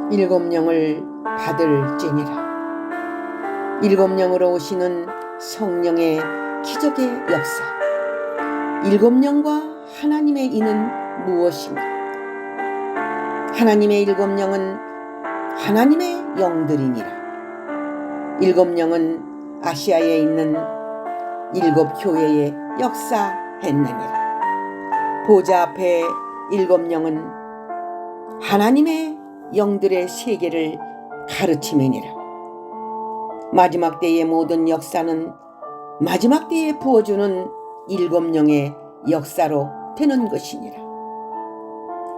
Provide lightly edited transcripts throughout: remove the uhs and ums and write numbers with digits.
일곱 영을 받을지니라. 일곱 영으로 오시는 성령의 기적의 역사. 일곱 영과 하나님의 이는 무엇인가? 하나님의 일곱 영은 하나님의 영들이니라. 일곱 영은 아시아에 있는 일곱 교회에 역사했느니라. 보좌 앞에 일곱 영은 하나님의 영들의 세계를 가르침이니라. 마지막 때의 모든 역사는 마지막 때에 부어주는 일곱 영의 역사로 되는 것이니라.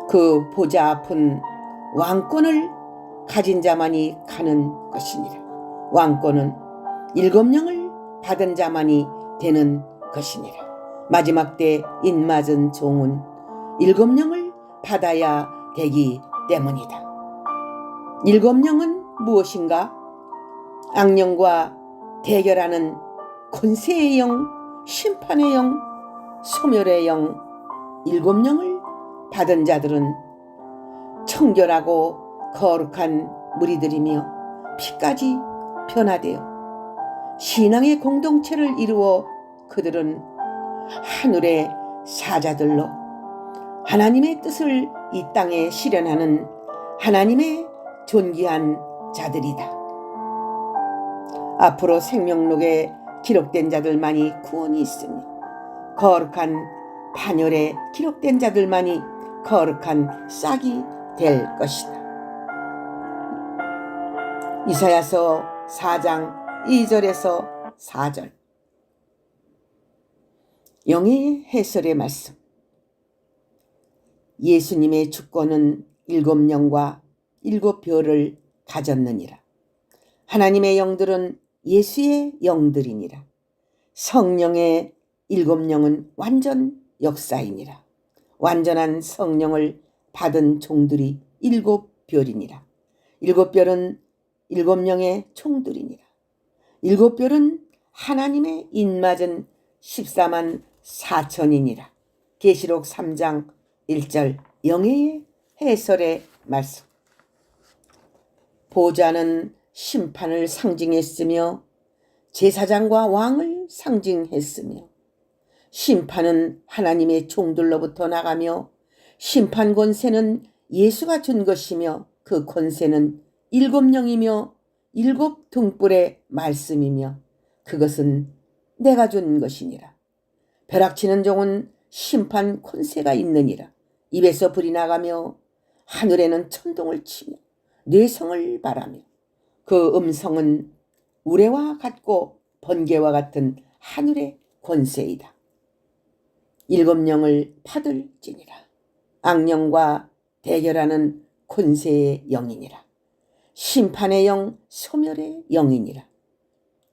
그 보좌 앞은 왕권을 가진 자만이 가는 것이니라. 왕권은 일곱 영을 받은 자만이 되는 것이니라. 마지막 때 인맞은 종은 일곱 영을 받아야 되기 때문이다. 일곱 영은 무엇인가? 악령과 대결하는 권세의 영, 심판의 영, 소멸의 영. 일곱 영을 받은 자들은 청결하고 거룩한 무리들이며 피까지 변화되어 신앙의 공동체를 이루어 그들은 하늘의 사자들로 하나님의 뜻을 이 땅에 실현하는 하나님의 존귀한 자들이다. 앞으로 생명록에 기록된 자들만이 구원이 있으며 거룩한 반열에 기록된 자들만이 거룩한 싹이 될 것이다. 이사야서 4장 2절에서 4절. 영의 해설의 말씀. 예수님의 주권은 일곱 영과 일곱 별을 가졌느니라. 하나님의 영들은 예수의 영들이니라. 성령의 일곱 영은 완전 역사이니라. 완전한 성령을 받은 종들이 일곱 별이니라. 일곱 별은 일곱 영의 총들이니라. 일곱 별은 하나님의 인맞은 14만 4천이니라. 계시록 3장 1절 영의 해설의 말씀. 보좌는 심판을 상징했으며 제사장과 왕을 상징했으며 심판은 하나님의 종들로부터 나가며 심판 권세는 예수가 준 것이며 그 권세는 일곱 영이며 일곱 등불의 말씀이며 그것은 내가 준 것이니라. 벼락치는 종은 심판 권세가 있느니라. 입에서 불이 나가며 하늘에는 천둥을 치며 뇌성을 바라며 그 음성은 우레와 같고 번개와 같은 하늘의 권세이다. 일곱 영을 받을지니라. 악령과 대결하는 권세의 영이니라. 심판의 영, 소멸의 영이니라.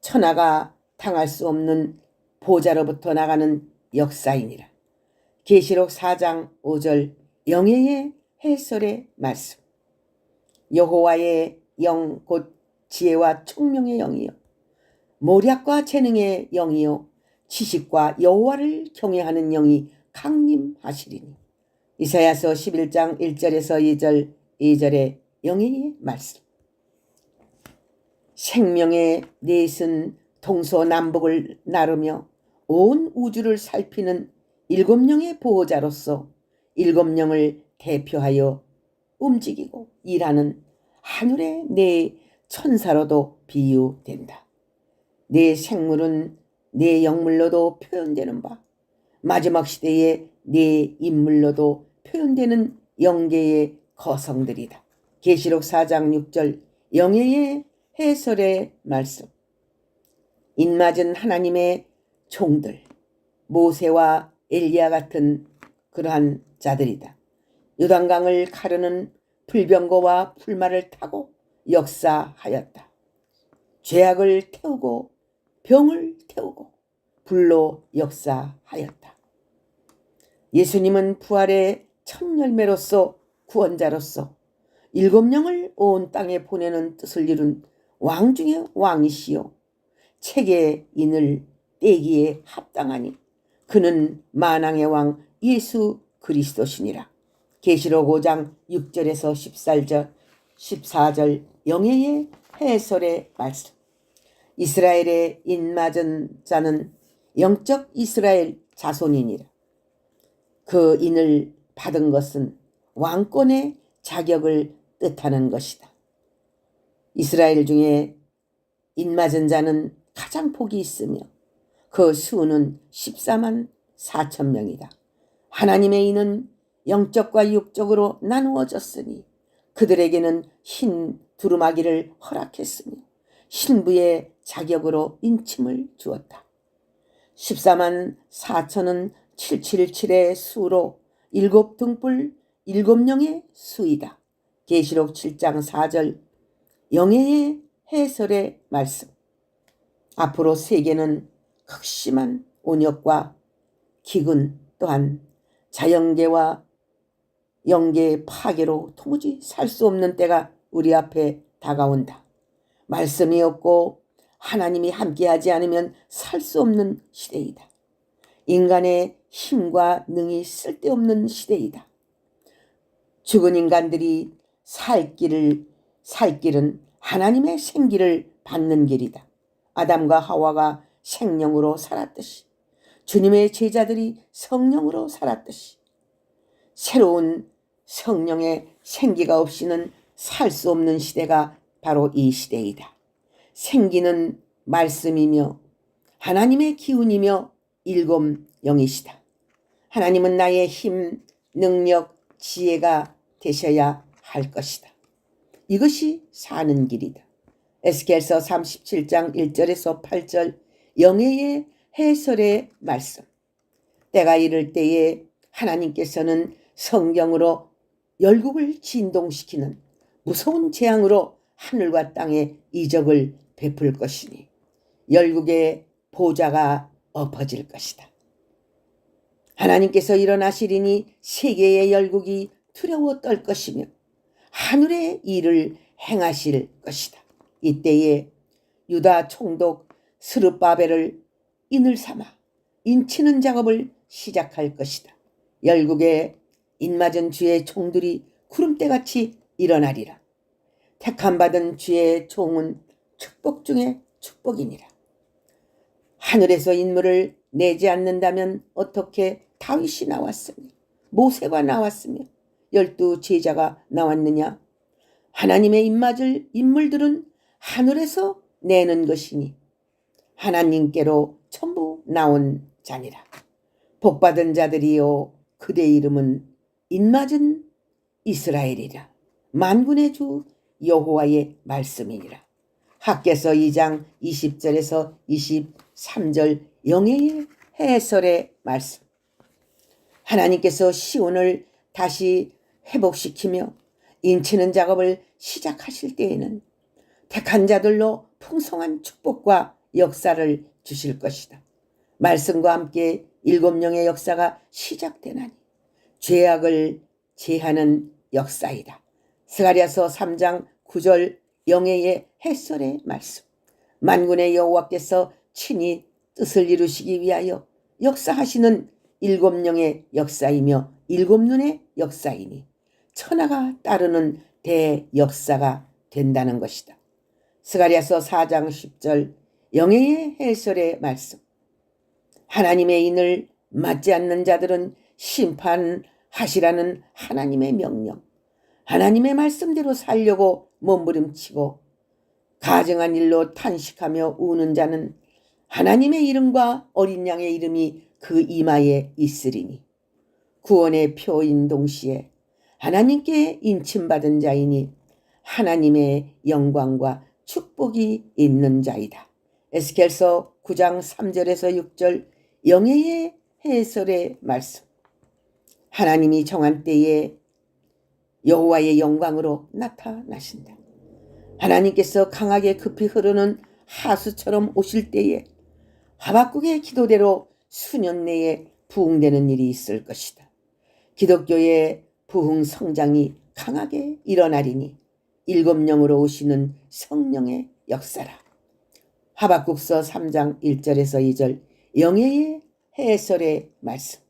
천하가 당할 수 없는 보좌로부터 나가는 역사이니라. 계시록 4장 5절 영예의 해설의 말씀. 여호와의 영 곧 지혜와 총명의 영이요 모략과 재능의 영이요 지식과 여호와를 경외하는 영이 강림하시리니. 이사야서 11장 1절에서 2절 2절의 영예의 말씀. 생명의 넷은 동서남북을 나르며 온 우주를 살피는 일곱 영의 보호자로서 일곱 영을 대표하여 움직이고 일하는 하늘의 네 천사로도 비유된다. 네 생물은 네 영물로도 표현되는 바 마지막 시대의 네 인물로도 표현되는 영계의 거성들이다. 계시록 4장 6절 영예의 해설의 말씀. 인맞은 하나님의 종들, 모세와 엘리야 같은 그러한 자들이다. 요단강을 가르는 불병거와 풀말을 타고 역사하였다. 죄악을 태우고 병을 태우고 불로 역사하였다. 예수님은 부활의 첫 열매로서 구원자로서 일곱 영을 온 땅에 보내는 뜻을 이룬 왕 중의 왕이시요 책의 인을 떼기에 합당하니 그는 만왕의 왕 예수 그리스도시니라. 계시록 5장 6절에서 14절 영예의 해설의 말씀. 이스라엘의 인맞은 자는 영적 이스라엘 자손이니라. 그 인을 받은 것은 왕권의 자격을 뜻하는 것이다. 이스라엘 중에 인맞은 자는 가장 복이 있으며 그 수는 14만 4천 명이다. 하나님의 인은 영적과 육적으로 나누어졌으니 그들에게는 흰 두루마기를 허락했으며 신부의 자격으로 인침을 주었다. 14만 4천은 777의 수로 7등불 7영의 수이다. 계시록 7장 4절 영예의 해설의 말씀. 앞으로 세계는 극심한 온역과 기근 또한 자연계와 영계의 파괴로 도무지 살 수 없는 때가 우리 앞에 다가온다. 말씀이 없고 하나님이 함께하지 않으면 살 수 없는 시대이다. 인간의 힘과 능이 쓸데없는 시대이다. 죽은 인간들이 살 길은 하나님의 생기를 받는 길이다. 아담과 하와가 생명으로 살았듯이 주님의 제자들이 성령으로 살았듯이 새로운 성령의 생기가 없이는 살 수 없는 시대가 바로 이 시대이다. 생기는 말씀이며 하나님의 기운이며 일곱영이시다. 하나님은 나의 힘, 능력, 지혜가 되셔야 할 것이다. 이것이 사는 길이다. 에스겔서 37장 1절에서 8절 영예의 해설의 말씀. 때가 이를 때에 하나님께서는 성경으로 열국을 진동시키는 무서운 재앙으로 하늘과 땅에 이적을 베풀 것이니 열국의 보좌가 엎어질 것이다. 하나님께서 일어나시리니 세계의 열국이 두려워 떨 것이며 하늘의 일을 행하실 것이다. 이때에 유다 총독 스룹바벨을 인을 삼아 인치는 작업을 시작할 것이다. 열국의 인맞은 주의 종들이 구름대같이 일어나리라. 택함받은 주의 종은 축복 중에 축복이니라. 하늘에서 인물을 내지 않는다면 어떻게 다윗이 나왔으며 모세가 나왔으며 12 제자가 나왔느냐. 하나님의 입맞을 인물들은 하늘에서 내는 것이니 하나님께로 전부 나온 자니라. 복받은 자들이요 그대 이름은 인맞은 이스라엘이라. 만군의 주 여호와의 말씀이니라. 학개서 2장 20절에서 23절 영예의 해설의 말씀. 하나님께서 시온을 다시 회복시키며 인치는 작업을 시작하실 때에는 택한 자들로 풍성한 축복과 역사를 주실 것이다. 말씀과 함께 7영의 역사가 시작되나니 죄악을 제하는 역사이다. 스가랴서 3장 9절 영예의 해설의 말씀. 만군의 여호와께서 친히 뜻을 이루시기 위하여 역사하시는 7영의 역사이며 7눈의 역사이니 천하가 따르는 대역사가 된다는 것이다. 스가랴서 4장 10절 영예의 해설의 말씀. 하나님의 인을 맞지 않는 자들은 심판하시라는 하나님의 명령. 하나님의 말씀대로 살려고 몸부림치고 가증한 일로 탄식하며 우는 자는 하나님의 이름과 어린 양의 이름이 그 이마에 있으리니 구원의 표인 동시에 하나님께 인침받은 자이니 하나님의 영광과 축복이 있는 자이다. 에스겔서 9장 3절에서 6절 영예의 해설의 말씀. 하나님이 정한 때에 여호와의 영광으로 나타나신다. 하나님께서 강하게 급히 흐르는 하수처럼 오실 때에 하박국의 기도대로 수년 내에 부흥되는 일이 있을 것이다. 기독교의 부흥 성장이 강하게 일어나리니 7영으로 오시는 성령의 역사라. 하박국서 3장 1절에서 2절 영예의 해설의 말씀.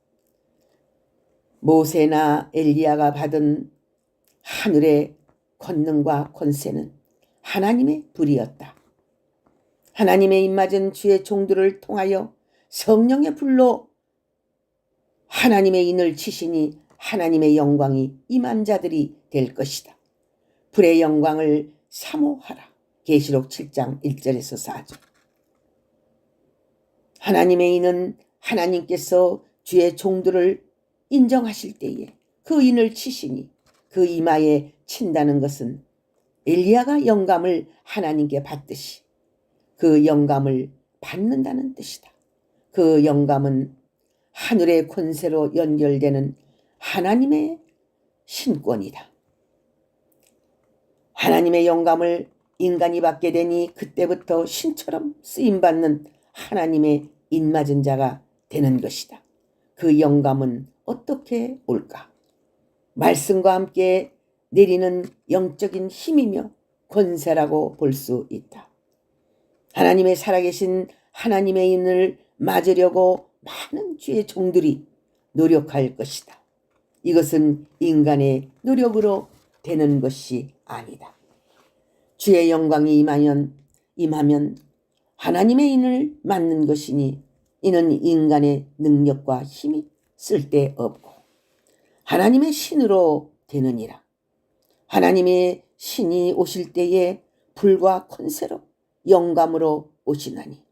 모세나 엘리야가 받은 하늘의 권능과 권세는 하나님의 불이었다. 하나님의 입맞은 주의 종들을 통하여 성령의 불로 하나님의 인을 치시니 하나님의 영광이 임한 자들이 될 것이다. 불의 영광을 사모하라. 계시록 7장 1절에서 4절. 하나님의 인은 하나님께서 주의 종들을 인정하실 때에 그 인을 치시니 그 이마에 친다는 것은 엘리야가 영감을 하나님께 받듯이 그 영감을 받는다는 뜻이다. 그 영감은 하늘의 권세로 연결되는 하나님의 신권이다. 하나님의 영감을 인간이 받게 되니 그때부터 신처럼 쓰임받는 하나님의 인맞은 자가 되는 것이다. 그 영감은 어떻게 올까? 말씀과 함께 내리는 영적인 힘이며 권세라고 볼 수 있다. 하나님의 살아계신 하나님의 인을 맞으려고 많은 주의 종들이 노력할 것이다. 이것은 인간의 노력으로 되는 것이 아니다. 주의 영광이 임하면 하나님의 인을 맞는 것이니 이는 인간의 능력과 힘이 쓸데없고 하나님의 신으로 되느니라. 하나님의 신이 오실 때에 불과 권세로 영감으로 오시나니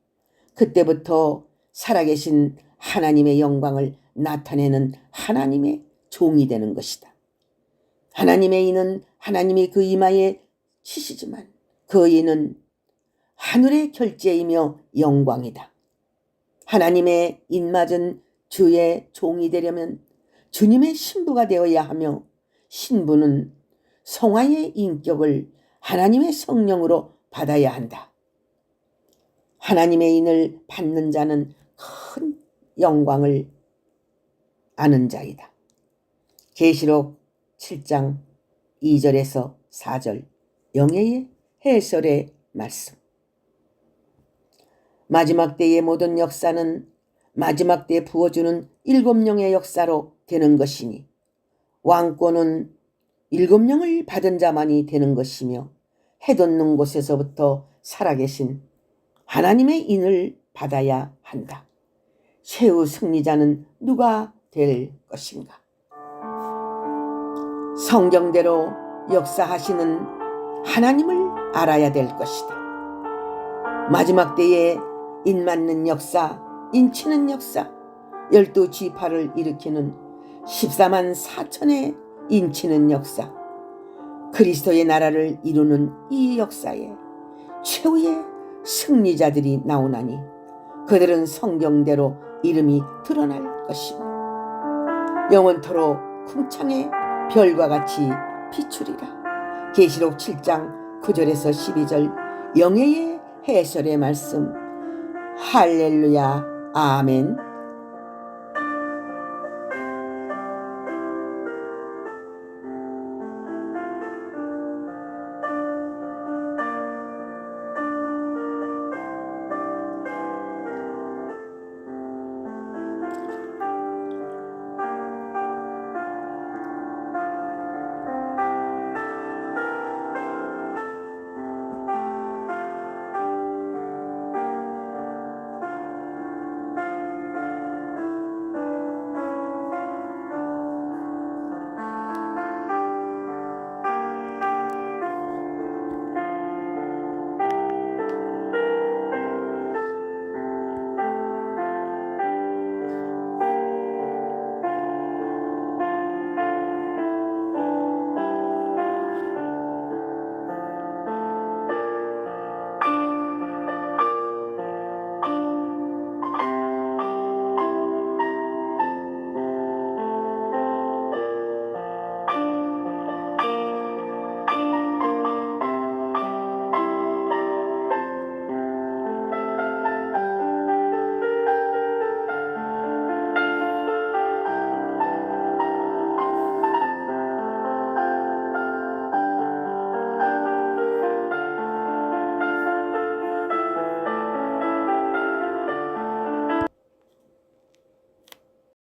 그때부터 살아계신 하나님의 영광을 나타내는 하나님의 종이 되는 것이다. 하나님의 인은 하나님이 그 이마에 치시지만 그 인은 하늘의 결제이며 영광이다. 하나님의 인맞은 주의 종이 되려면 주님의 신부가 되어야 하며 신부는 성화의 인격을 하나님의 성령으로 받아야 한다. 하나님의 인을 받는 자는 큰 영광을 아는 자이다. 계시록 7장 2절에서 4절 영예의 해설의 말씀. 마지막 때의 모든 역사는 마지막 때에 부어주는 7영의 역사로 되는 것이니 왕권은 7영을 받은 자만이 되는 것이며 해돋는 곳에서부터 살아계신 하나님의 인을 받아야 한다. 최후 승리자는 누가 될 것인가? 성경대로 역사하시는 하나님을 알아야 될 것이다. 마지막 때에 인맞는 역사, 인치는 역사, 12지파를 일으키는 14만 4천의 인치는 역사, 그리스도의 나라를 이루는 이 역사에 최후의 승리자들이 나오나니 그들은 성경대로 이름이 드러날 것이며 영원토록 궁창의 별과 같이 비추리라. 계시록 7장 9절에서 12절 영예의 해설의 말씀. 할렐루야 아멘.